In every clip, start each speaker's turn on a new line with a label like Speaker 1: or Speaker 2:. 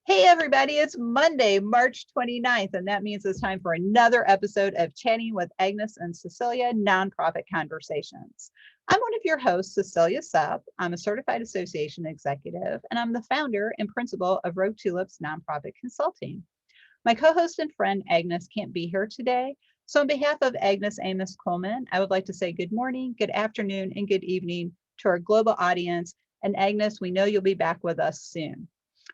Speaker 1: Hey, everybody, it's Monday, March 29th, and that means it's time for another episode of Chatting with Agnes and Cecilia Nonprofit Conversations. I'm one of your hosts, Cecilia Sepp. I'm a certified association executive, and I'm the founder and principal of Rogue Tulips Nonprofit Consulting. My co-host and friend Agnes can't be here today, so on behalf of Agnes Amos Coleman, I would like to say good morning, good afternoon, and good evening to our global audience. And Agnes, we know you'll be back with us soon.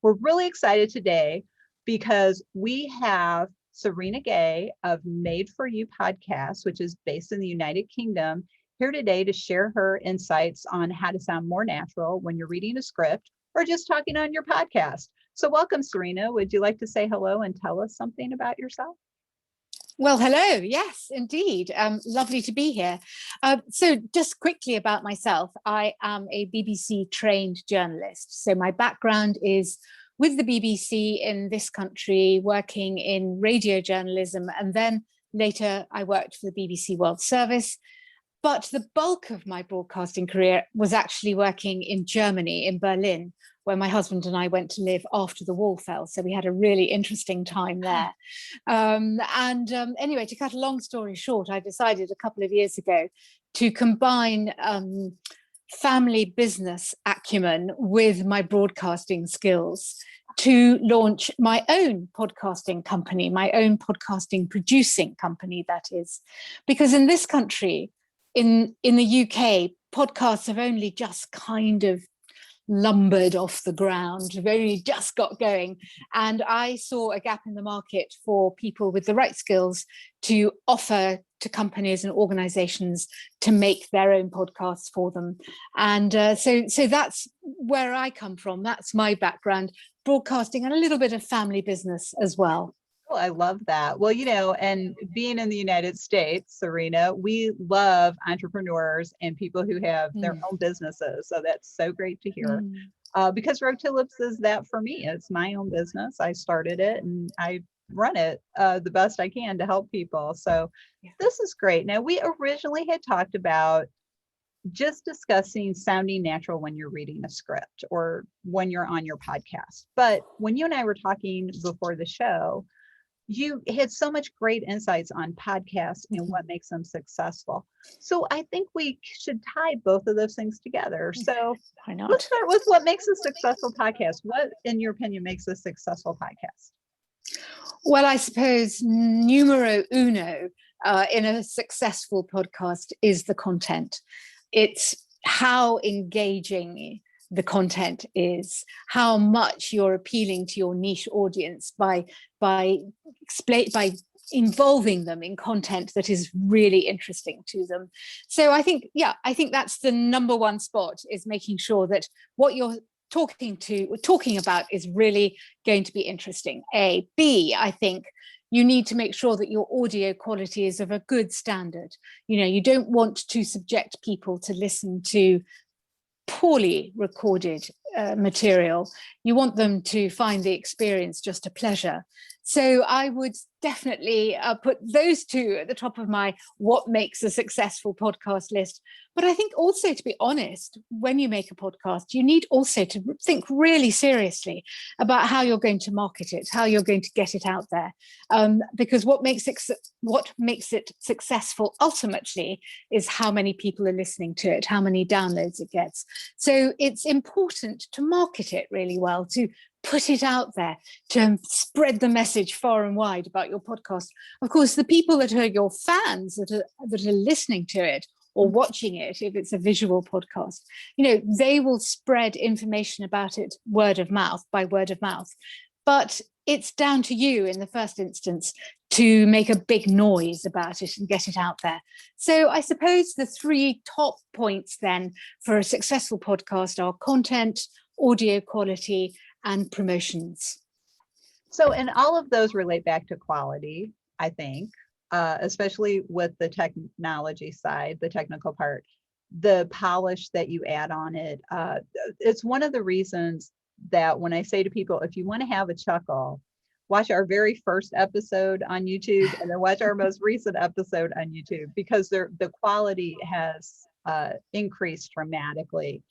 Speaker 1: We're really excited today because we have Serena Gay of Made for You podcast, which is based in the United Kingdom, here today to share her insights on how to sound more natural when you're reading a script or just talking on your podcast. So welcome, Serena. Would you like to say hello and tell us something about yourself?
Speaker 2: Well, hello. Yes, indeed. Lovely to be here. So just quickly about myself, I am a BBC trained journalist. So my background is with the BBC in this country, working in radio journalism. And then later I worked for the BBC World Service. But the bulk of my broadcasting career was actually working in Germany, in Berlin, where my husband and I went to live after the wall fell. So we had a really interesting time there. Anyway, to cut a long story short, I decided a couple of years ago to combine family business acumen with my broadcasting skills to launch my own podcasting company, my own podcasting producing company, that is. Because in this country, in the UK, podcasts have only just kind of lumbered off the ground. We've only just got going. And I saw a gap in the market for people with the right skills to offer to companies and organizations to make their own podcasts for them. And so that's where I come from. That's my background, broadcasting and a little bit of family business as well.
Speaker 1: Oh, I love that. Well, and being in the United States, Serena, we love entrepreneurs and people who have their own businesses. So that's so great to hear. Because Rogue Tulips is that for me. It's my own business. I started it and I run it the best I can to help people. So this is great. Now, we originally had talked about just discussing sounding natural when you're reading a script or when you're on your podcast. But when you and I were talking before the show, you had so much great insights on podcasts and what makes them successful. So I think we should tie both of those things together. So
Speaker 2: why not?
Speaker 1: Let's start with what makes a successful podcast. What, in your opinion, makes a successful podcast?
Speaker 2: Well, I suppose numero uno in a successful podcast is the content. It's how engaging the content is, how much you're appealing to your niche audience by involving them in content that is really interesting to them. So I think that's the number one spot, is making sure that what you're talking about is really going to be interesting. B, I think you need to make sure that your audio quality is of a good standard. You don't want to subject people to listen to poorly recorded material. You want them to find the experience just a pleasure. So I would definitely put those two at the top of my what makes a successful podcast list. But I think also, to be honest, when you make a podcast, you need also to think really seriously about how you're going to market it, how you're going to get it out there. Because what makes it successful ultimately is how many people are listening to it, how many downloads it gets. So it's important to market it really well, to put it out there, to spread the message far and wide about your podcast. Of course, the people that are your fans that are listening to it or watching it, if it's a visual podcast, they will spread information about it by word of mouth. But it's down to you in the first instance to make a big noise about it and get it out there. So I suppose the three top points then for a successful podcast are content, audio quality, and promotions.
Speaker 1: So, and all of those relate back to quality, I think, especially with the technology side, the technical part, the polish that you add on it. It's one of the reasons that when I say to people, if you want to have a chuckle, watch our very first episode on YouTube and then watch our most recent episode on YouTube, because the quality has increased dramatically.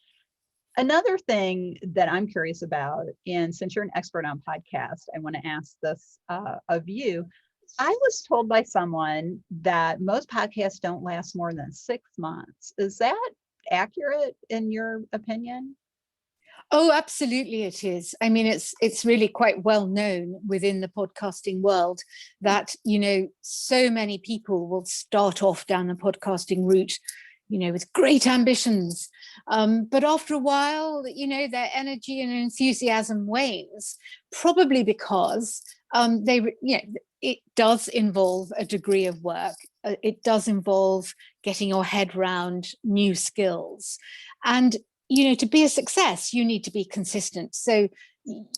Speaker 1: Another thing that I'm curious about, and since you're an expert on podcasts, I want to ask this of you. I was told by someone that most podcasts don't last more than 6 months. Is that accurate in your opinion?
Speaker 2: Oh, absolutely it is. I mean, it's really quite well known within the podcasting world that, so many people will start off down the podcasting route, with great ambitions. But after a while, their energy and enthusiasm wanes, probably because it does involve a degree of work. It does involve getting your head around new skills. And to be a success, you need to be consistent. So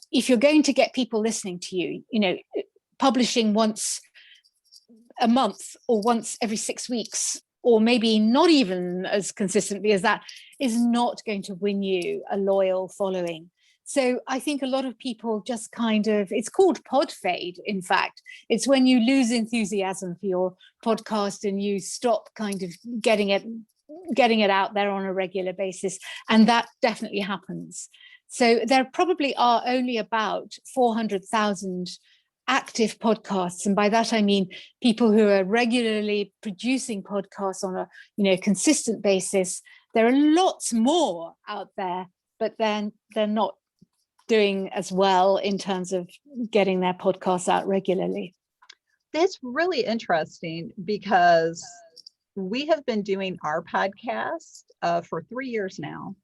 Speaker 2: if you're going to get people listening to you, publishing once a month or once every 6 weeks, or maybe not even as consistently as that, is not going to win you a loyal following. So I think a lot of people just it's called Podfade, in fact. It's when you lose enthusiasm for your podcast and you stop kind of getting it out there on a regular basis. And that definitely happens. So there probably are only about 400,000 active podcasts. And by that, I mean people who are regularly producing podcasts on a consistent basis. There are lots more out there, but then they're not doing as well in terms of getting their podcasts out regularly.
Speaker 1: That's really interesting because we have been doing our podcast for 3 years now.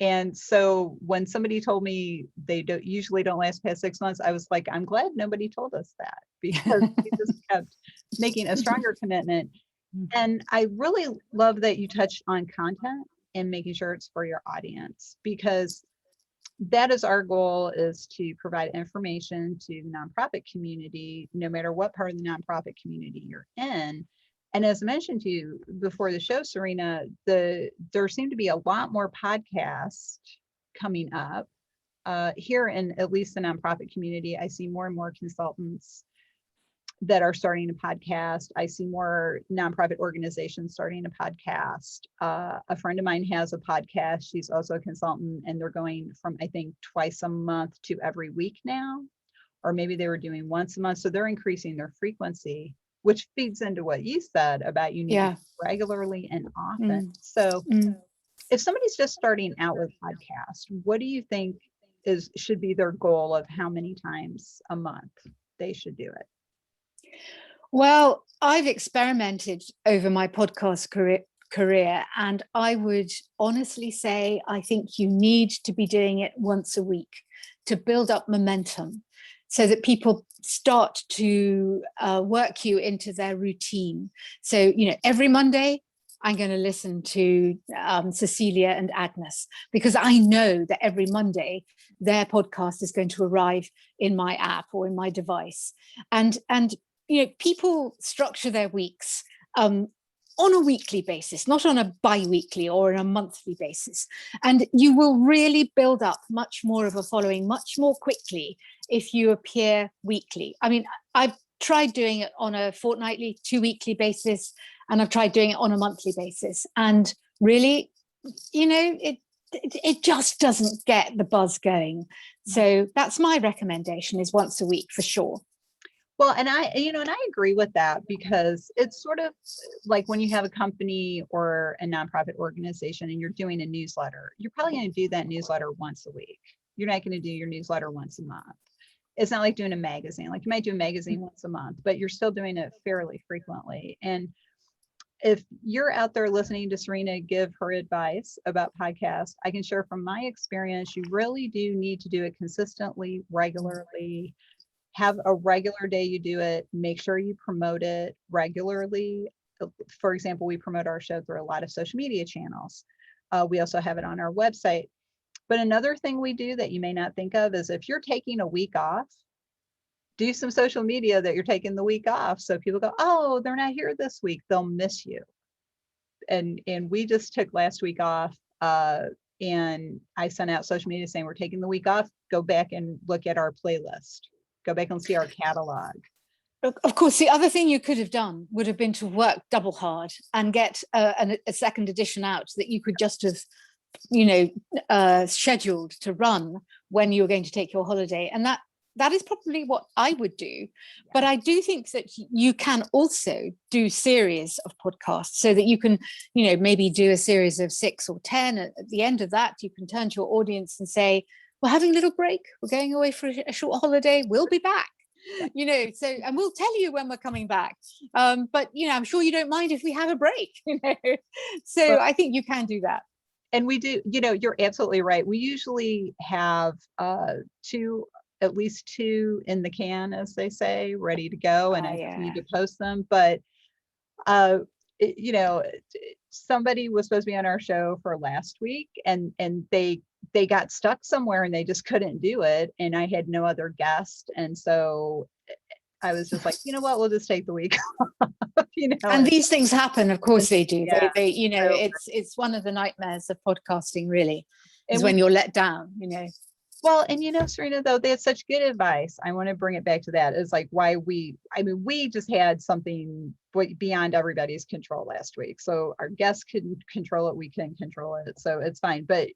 Speaker 1: And so when somebody told me they usually don't last past 6 months, I was like, I'm glad nobody told us that, because we just kept making a stronger commitment. And I really love that you touched on content and making sure it's for your audience, because that is our goal, is to provide information to the nonprofit community, no matter what part of the nonprofit community you're in. And as mentioned to you before the show, Serena, there seem to be a lot more podcasts coming up here in at least the nonprofit community. I see more and more consultants that are starting a podcast. I see more nonprofit organizations starting a podcast. A friend of mine has a podcast. She's also a consultant, and they're going from, I think, twice a month to every week now, or maybe they were doing once a month. So they're increasing their frequency, which feeds into what you said about you need to regularly and often. So if somebody's just starting out with podcast, what do you think should be their goal of how many times a month they should do it?
Speaker 2: Well, I've experimented over my podcast career, and I would honestly say I think you need to be doing it once a week to build up momentum, so that people start to work you into their routine. So, every Monday, I'm going to listen to Cecilia and Agnes, because I know that every Monday their podcast is going to arrive in my app or in my device. And people structure their weeks on a weekly basis, not on a bi-weekly or on a monthly basis. And you will really build up much more of a following much more quickly if you appear weekly. I mean, I've tried doing it on a fortnightly, 2-weekly basis, and I've tried doing it on a monthly basis. And really, it just doesn't get the buzz going. So that's my recommendation, is once a week for sure.
Speaker 1: Well, and I agree with that, because it's sort of like when you have a company or a nonprofit organization and you're doing a newsletter, you're probably going to do that newsletter once a week. You're not going to do your newsletter once a month. It's not like doing a magazine. Like, you might do a magazine once a month, but you're still doing it fairly frequently. And if you're out there listening to Serena give her advice about podcasts, I can share from my experience, you really do need to do it consistently, regularly. Have a regular day you do it. Make sure you promote it regularly. For example, we promote our show through a lot of social media channels. We also have it on our website. But another thing we do that you may not think of is, if you're taking a week off, do some social media that you're taking the week off. So people go, oh, they're not here this week, they'll miss you. And we just took last week off, and I sent out social media saying, we're taking the week off. Go back and look at our playlist. Go back and see our catalog.
Speaker 2: Of course, the other thing you could have done would have been to work double hard and get a second edition out that you could just have scheduled to run when you're going to take your holiday. And that is probably what I would do. But I do think that you can also do series of podcasts so that you can, maybe do a series of 6 or 10. At the end of that, you can turn to your audience and say, we're having a little break. We're going away for a short holiday. We'll be back. And we'll tell you when we're coming back. But I'm sure you don't mind if we have a break. So I think you can do that.
Speaker 1: And we do, you're absolutely right. We usually have at least 2 in the can, as they say, ready to go, and I need to post them. But somebody was supposed to be on our show for last week, and they got stuck somewhere and they just couldn't do it, and I had no other guest, and so I was just like, you know what, we'll just take the week off.
Speaker 2: And these things happen, of course they do.
Speaker 1: Yeah.
Speaker 2: It's one of the nightmares of podcasting, really, is when you're let down.
Speaker 1: Well, and Serena, though, they had such good advice. I want to bring it back to that. It's like why we just had something beyond everybody's control last week. So our guests couldn't control it. We couldn't control it. So it's fine. But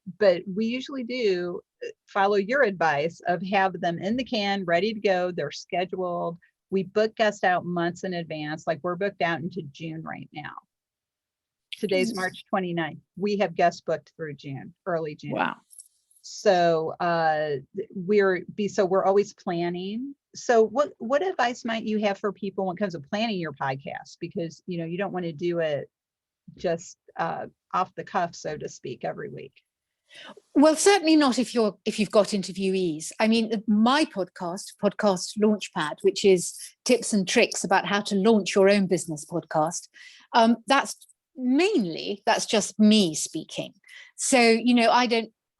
Speaker 1: we usually do follow your advice of have them in the can, ready to go. They're scheduled. We book guests out months in advance. Like we're booked out into June right now. Today's March 29th. We have guests booked through June, early June.
Speaker 2: Wow.
Speaker 1: So we're always planning. So what advice might you have for people when it comes to planning your podcast? Because you don't want to do it just off the cuff, so to speak, every week.
Speaker 2: Well, certainly not if you've got interviewees. I mean, my podcast Launchpad, which is tips and tricks about how to launch your own business podcast, that's just me speaking. So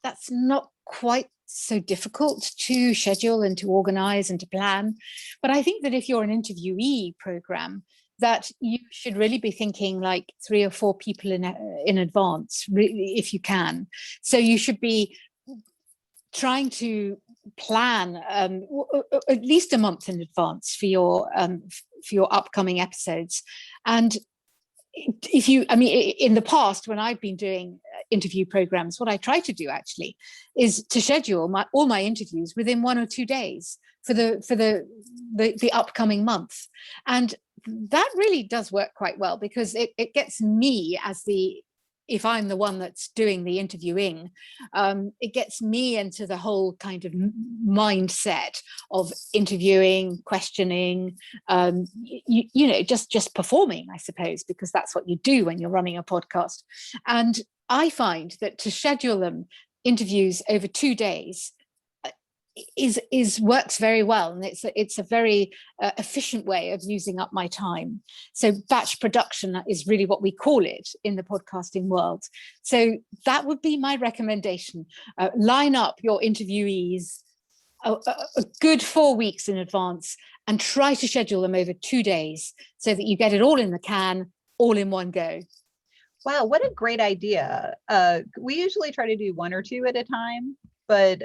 Speaker 2: that's not quite so difficult to schedule and to organize and to plan. But I think that if you're an interviewee program, that you should really be thinking like 3 or 4 people in advance, really, if you can. So you should be trying to plan at least a month in advance for your upcoming episodes. And in the past, when I've been doing interview programs, what I try to do actually is to schedule all my interviews within 1 or 2 days for the upcoming month. And that really does work quite well, because it gets me if I'm the one that's doing the interviewing, it gets me into the whole kind of mindset of interviewing, questioning, just performing, I suppose, because that's what you do when you're running a podcast. And I find that to schedule them interviews over 2 days works very well, and it's a very efficient way of using up my time. So batch production is really what we call it in the podcasting world. So that would be my recommendation. Line up your interviewees a good 4 weeks in advance and try to schedule them over 2 days so that you get it all in the can, all in one go.
Speaker 1: Wow, what a great idea. We usually try to do 1 or 2 at a time, but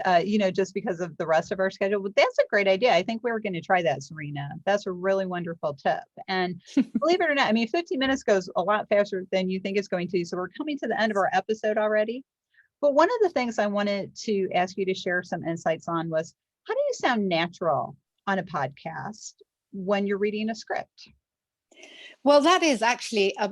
Speaker 1: just because of the rest of our schedule. But that's a great idea. I think we're going to try that, Serena. That's a really wonderful tip. And believe it or not, 15 minutes goes a lot faster than you think it's going to. So we're coming to the end of our episode already. But one of the things I wanted to ask you to share some insights on was, how do you sound natural on a podcast when you're reading a script?
Speaker 2: Well, that is actually a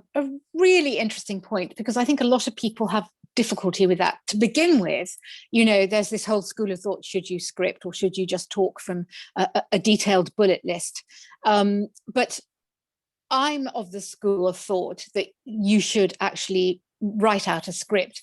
Speaker 2: really interesting point, because I think a lot of people have difficulty with that to begin with. There's this whole school of thought: should you script, or should you just talk from a detailed bullet list? But I'm of the school of thought that you should actually write out a script,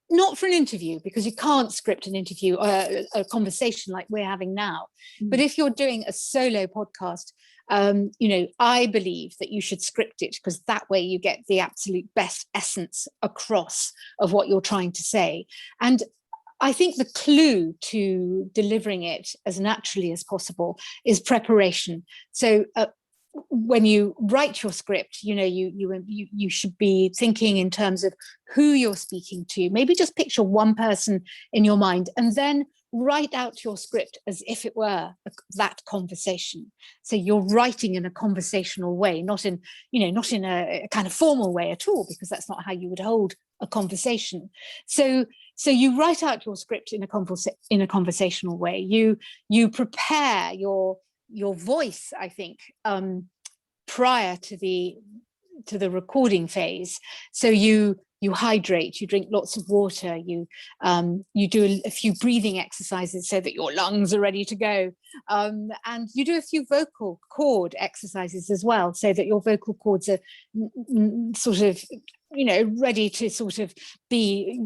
Speaker 2: not for an interview, because you can't script an interview, a conversation like we're having now. But if you're doing a solo podcast, I believe that you should script it, because that way you get the absolute best essence across of what you're trying to say. And I think the clue to delivering it as naturally as possible is preparation. So when you write your script, you should be thinking in terms of who you're speaking to. Maybe just picture one person in your mind, and then write out your script as if it were that conversation. So you're writing in a conversational way, not in a kind of formal way at all, because that's not how you would hold a conversation. So you write out your script in a conversational way. You prepare your voice, I think, prior to the recording phase. So you hydrate, you drink lots of water, you do a few breathing exercises so that your lungs are ready to go, and you do a few vocal cord exercises as well, so that your vocal cords are sort of, ready to sort of be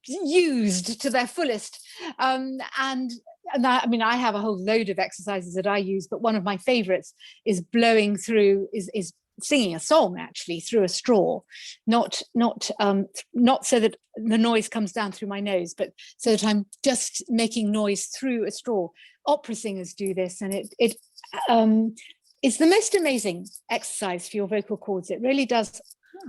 Speaker 2: used to their fullest. And that, I have a whole load of exercises that I use, but one of my favorites is blowing through, is singing a song actually through a straw, not so that the noise comes down through my nose, but so that I'm just making noise through a straw. Opera singers do this, and it is the most amazing exercise for your vocal cords. It really does.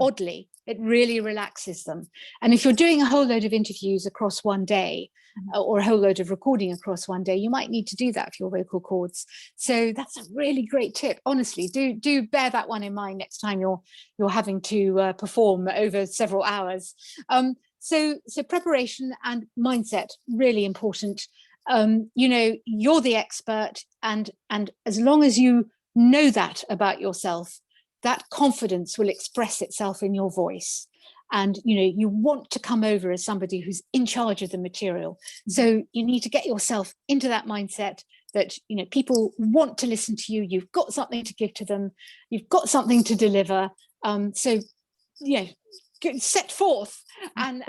Speaker 2: Oddly, it really relaxes them. And if you're doing a whole load of interviews across one day, or a whole load of recording across one day, you might need to do that for your vocal cords. So that's a really great tip. Honestly, do bear that one in mind next time you're having to perform over several hours. So preparation and mindset, really important. You're the expert, and as long as you know that about yourself, that confidence will express itself in your voice. And you want to come over as somebody who's in charge of the material. So you need to get yourself into that mindset that people want to listen to you. You've got something to give to them. You've got something to deliver. So set forth and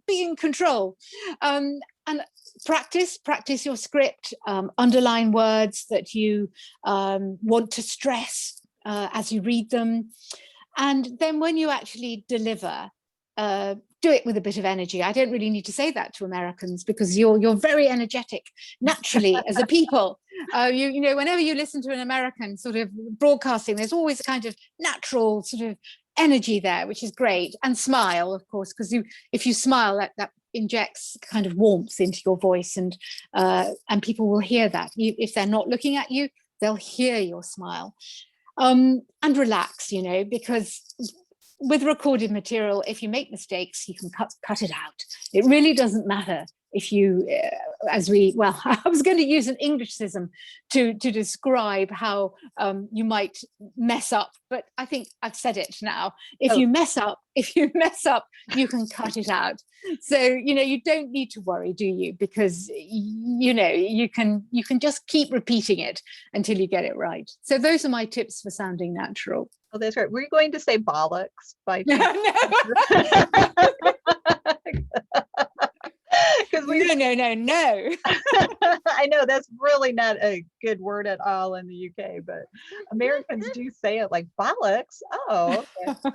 Speaker 2: be in control. And practice your script. Underline words that you want to stress as you read them. And then when you actually deliver, do it with a bit of energy. I don't really need to say that to Americans, because you're very energetic naturally as a people. Whenever you listen to an American sort of broadcasting, there's always a kind of natural sort of energy there, which is great. And smile, of course, because if you smile, that injects kind of warmth into your voice, and people will hear that. If they're not looking at you, they'll hear your smile. And relax, because with recorded material, if you make mistakes, you can cut it out. It really doesn't matter if you, I was going to use an Englishism to describe how you might mess up, but I think I've said it now. If you mess up, you can cut it out. So, you don't need to worry, do you? Because, you can just keep repeating it until you get it right. So those are my tips for sounding natural.
Speaker 1: Oh, that's right. Were you going to say bollocks by
Speaker 2: No. No.
Speaker 1: I know that's really not a good word at all in the UK, but Americans do say it like bollocks. Oh, okay.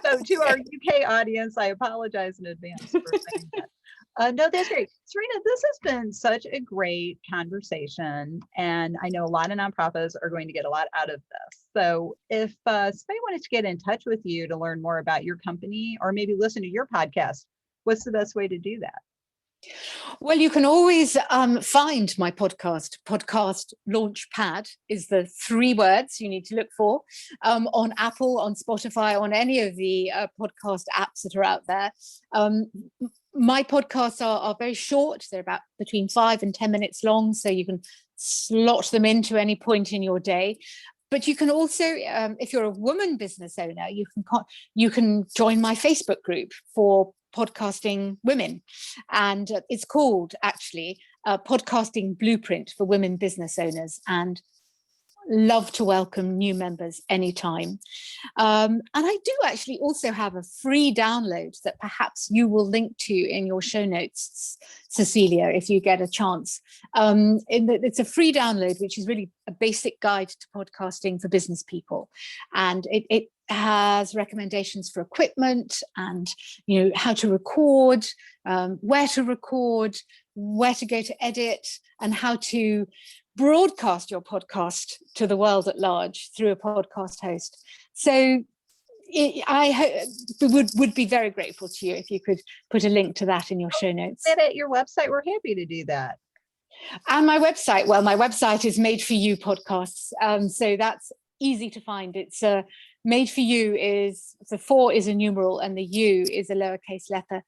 Speaker 1: So to our UK audience, I apologize in advance for saying that. No, that's great. Serena, this has been such a great conversation, and I know a lot of nonprofits are going to get a lot out of this. So if somebody wanted to get in touch with you to learn more about your company, or maybe listen to your podcast, what's the best way to do that?
Speaker 2: Well, you can always find my podcast. Podcast Launchpad is the 3 words you need to look for, on Apple, on Spotify, on any of the podcast apps that are out there. My podcasts are very short. They're about between 5 and 10 minutes long, so you can slot them into any point in your day. But you can also, if you're a woman business owner, you can join my Facebook group for podcasting women, and it's called actually Podcasting Blueprint for Women Business Owners, and love to welcome new members anytime. And I do actually also have a free download that perhaps you will link to in your show notes, Cecilia, if you get a chance. It's a free download, which is really a basic guide to podcasting for business people. And it has recommendations for equipment and how to record, where to record, where to go to edit, and how to broadcast your podcast to the world at large through a podcast host. So I would be very grateful to you if you could put a link to that in your show notes.
Speaker 1: And at your website, we're happy to do that.
Speaker 2: And my website is Made for You Podcasts. So that's easy to find. It's made for you is the 4 is a numeral and the U is a lowercase letter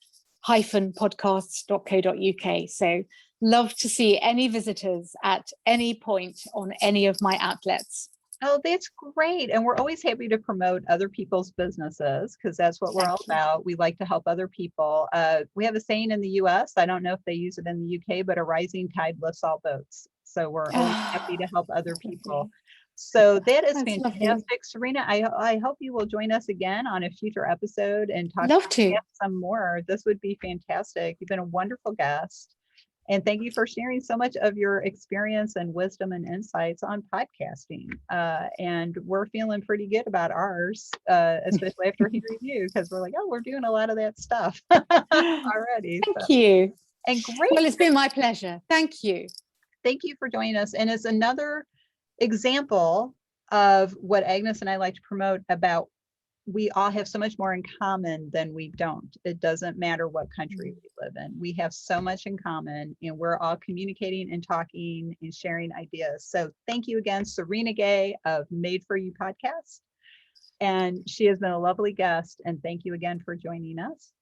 Speaker 2: -podcasts.co.uk. So love to see any visitors at any point on any of my outlets.
Speaker 1: Oh, that's great. And we're always happy to promote other people's businesses because that's what we're all about. We like to help other people. We have a saying in the US, I don't know if they use it in the UK, but a rising tide lifts all boats. So we're always happy to help other people. So that is
Speaker 2: That's
Speaker 1: fantastic.
Speaker 2: lovely.
Speaker 1: Serena, I hope you will join us again on a future episode and talk
Speaker 2: Love to.
Speaker 1: about some more. This would be fantastic. You've been a wonderful guest. And thank you for sharing so much of your experience and wisdom and insights on podcasting. And we're feeling pretty good about ours, especially after hearing you, because we're like, oh, we're doing a lot of that stuff already.
Speaker 2: Thank you.
Speaker 1: And great.
Speaker 2: Well, it's been my pleasure. Thank you.
Speaker 1: Thank you for joining us. And it's another example of what Agnes and I like to promote about we all have so much more in common than we don't. It doesn't matter what country we live in. We have so much in common and we're all communicating and talking and sharing ideas. So thank you again, Serena Gay of Made For You podcast. And she has been a lovely guest. And thank you again for joining us.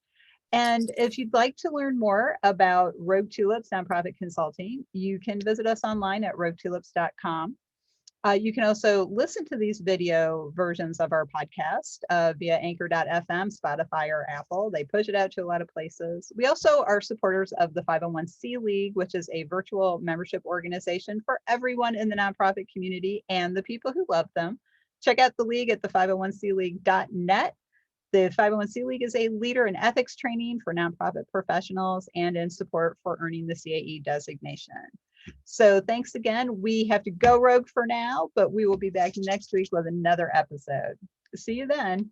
Speaker 1: And if you'd like to learn more about Rogue Tulips Nonprofit Consulting, you can visit us online at roguetulips.com. You can also listen to these video versions of our podcast via anchor.fm, Spotify, or Apple. They push it out to a lot of places. We also are supporters of the 501c League, which is a virtual membership organization for everyone in the nonprofit community and the people who love them. Check out the league at the 501cleague.net. The 501c League is a leader in ethics training for nonprofit professionals and in support for earning the CAE designation. So thanks again. We have to go rogue for now, but we will be back next week with another episode. See you then.